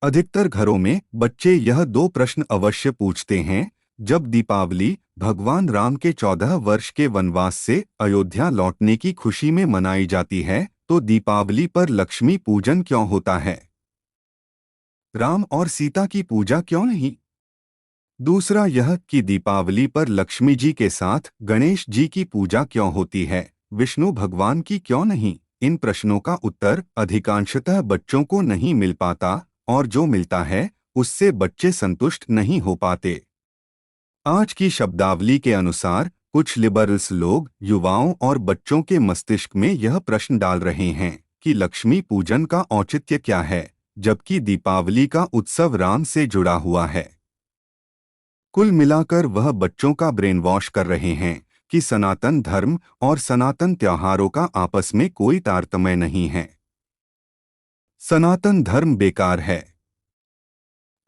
अधिकतर घरों में बच्चे यह दो प्रश्न अवश्य पूछते हैं जब दीपावली भगवान राम के 14 वर्ष के वनवास से अयोध्या लौटने की खुशी में मनाई जाती है, तो दीपावली पर लक्ष्मी पूजन क्यों होता है? राम और सीता की पूजा क्यों नहीं? दूसरा यह कि दीपावली पर लक्ष्मी जी के साथ गणेश जी की पूजा क्यों होती है, विष्णु भगवान की क्यों नहीं? इन प्रश्नों का उत्तर अधिकांशतः बच्चों को नहीं मिल पाता, और जो मिलता है उससे बच्चे संतुष्ट नहीं हो पाते। आज की शब्दावली के अनुसार कुछ लिबरल्स लोग युवाओं और बच्चों के मस्तिष्क में यह प्रश्न डाल रहे हैं कि लक्ष्मी पूजन का औचित्य क्या है, जबकि दीपावली का उत्सव राम से जुड़ा हुआ है। कुल मिलाकर वह बच्चों का ब्रेन वॉश कर रहे हैं कि सनातन धर्म और सनातन त्योहारों का आपस में कोई तारतम्य नहीं है। सनातन धर्म बेकार है।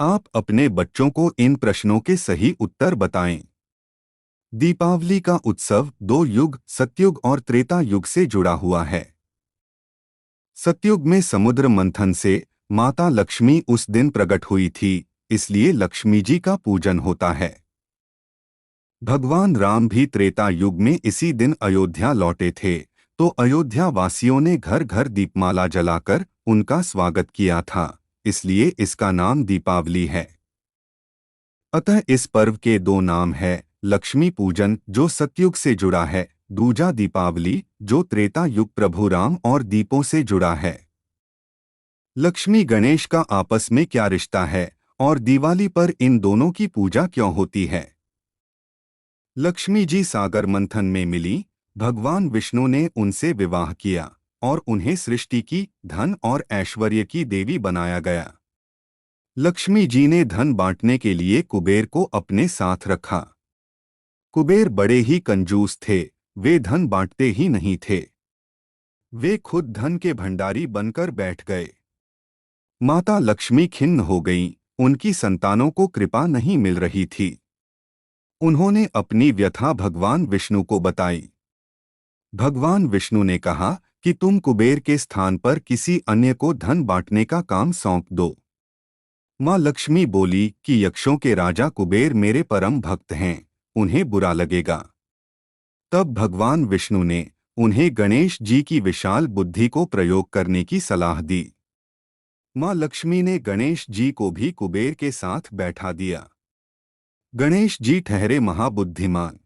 आप अपने बच्चों को इन प्रश्नों के सही उत्तर बताएं। दीपावली का उत्सव दो युग सतयुग और त्रेता युग से जुड़ा हुआ है। सतयुग में समुद्र मंथन से माता लक्ष्मी उस दिन प्रकट हुई थी, इसलिए लक्ष्मी जी का पूजन होता है। भगवान राम भी त्रेता युग में इसी दिन अयोध्या लौटे थे, तो अयोध्या वासियों ने घर घर दीपमाला जलाकर उनका स्वागत किया था, इसलिए इसका नाम दीपावली है। अतः इस पर्व के दो नाम हैं, लक्ष्मी पूजन जो सतयुग से जुड़ा है, दूजा दीपावली जो त्रेता युग प्रभु राम और दीपों से जुड़ा है। लक्ष्मी गणेश का आपस में क्या रिश्ता है और दिवाली पर इन दोनों की पूजा क्यों होती है? लक्ष्मी जी सागर मंथन में मिली, भगवान विष्णु ने उनसे विवाह किया और उन्हें सृष्टि की, धन और ऐश्वर्य की देवी बनाया गया। लक्ष्मी जी ने धन बांटने के लिए कुबेर को अपने साथ रखा। कुबेर बड़े ही कंजूस थे, वे धन बांटते ही नहीं थे। वे खुद धन के भंडारी बनकर बैठ गए। माता लक्ष्मी खिन्न हो गईं, उनकी संतानों को कृपा नहीं मिल रही थी। उन्होंने अपनी व्यथा भगवान विष्णु को बताई। भगवान विष्णु ने कहा कि तुम कुबेर के स्थान पर किसी अन्य को धन बांटने का काम सौंप दो। माँ लक्ष्मी बोली कि यक्षों के राजा कुबेर मेरे परम भक्त हैं, उन्हें बुरा लगेगा। तब भगवान विष्णु ने उन्हें गणेश जी की विशाल बुद्धि को प्रयोग करने की सलाह दी। माँ लक्ष्मी ने गणेश जी को भी कुबेर के साथ बैठा दिया। गणेश जी ठहरे महाबुद्धिमान।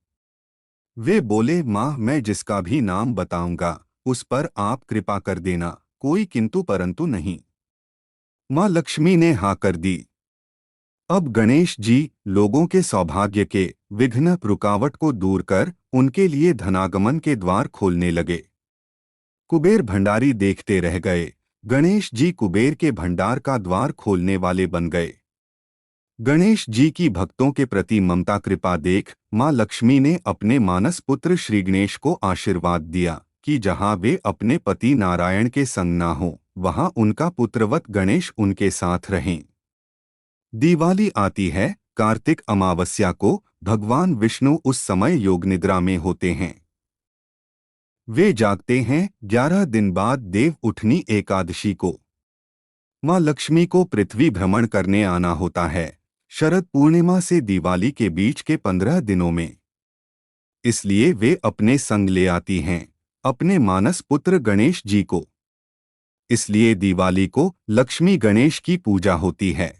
वे बोले, माँ मैं जिसका भी नाम बताऊंगा उस पर आप कृपा कर देना, कोई किंतु परंतु नहीं। माँ लक्ष्मी ने हाँ कर दी। अब गणेश जी लोगों के सौभाग्य के विघ्न रुकावट को दूर कर उनके लिए धनागमन के द्वार खोलने लगे। कुबेर भंडारी देखते रह गए, गणेश जी कुबेर के भंडार का द्वार खोलने वाले बन गए। गणेश जी की भक्तों के प्रति ममता कृपा देख माँ लक्ष्मी ने अपने मानस पुत्र श्री गणेश को आशीर्वाद दिया कि जहाँ वे अपने पति नारायण के संग ना हो, वहाँ उनका पुत्रवत गणेश उनके साथ रहें। दिवाली आती है कार्तिक अमावस्या को, भगवान विष्णु उस समय योग निद्रा में होते हैं। वे जागते हैं 11 दिन बाद देव उठनी एकादशी को। माँ लक्ष्मी को पृथ्वी भ्रमण करने आना होता है शरद पूर्णिमा से दिवाली के बीच के 15 दिनों में। इसलिए वे अपने संग ले आती हैं अपने मानस पुत्र गणेश जी को। इसलिए दिवाली को लक्ष्मी गणेश की पूजा होती है।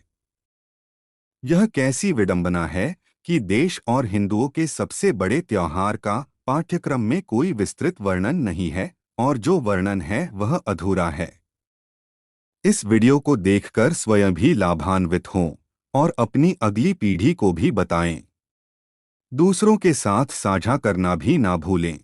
यह कैसी विडंबना है कि देश और हिंदुओं के सबसे बड़े त्योहार का पाठ्यक्रम में कोई विस्तृत वर्णन नहीं है, और जो वर्णन है वह अधूरा है। इस वीडियो को देखकर स्वयं भी लाभान्वित हों और अपनी अगली पीढ़ी को भी बताएं। दूसरों के साथ साझा करना भी ना भूलें।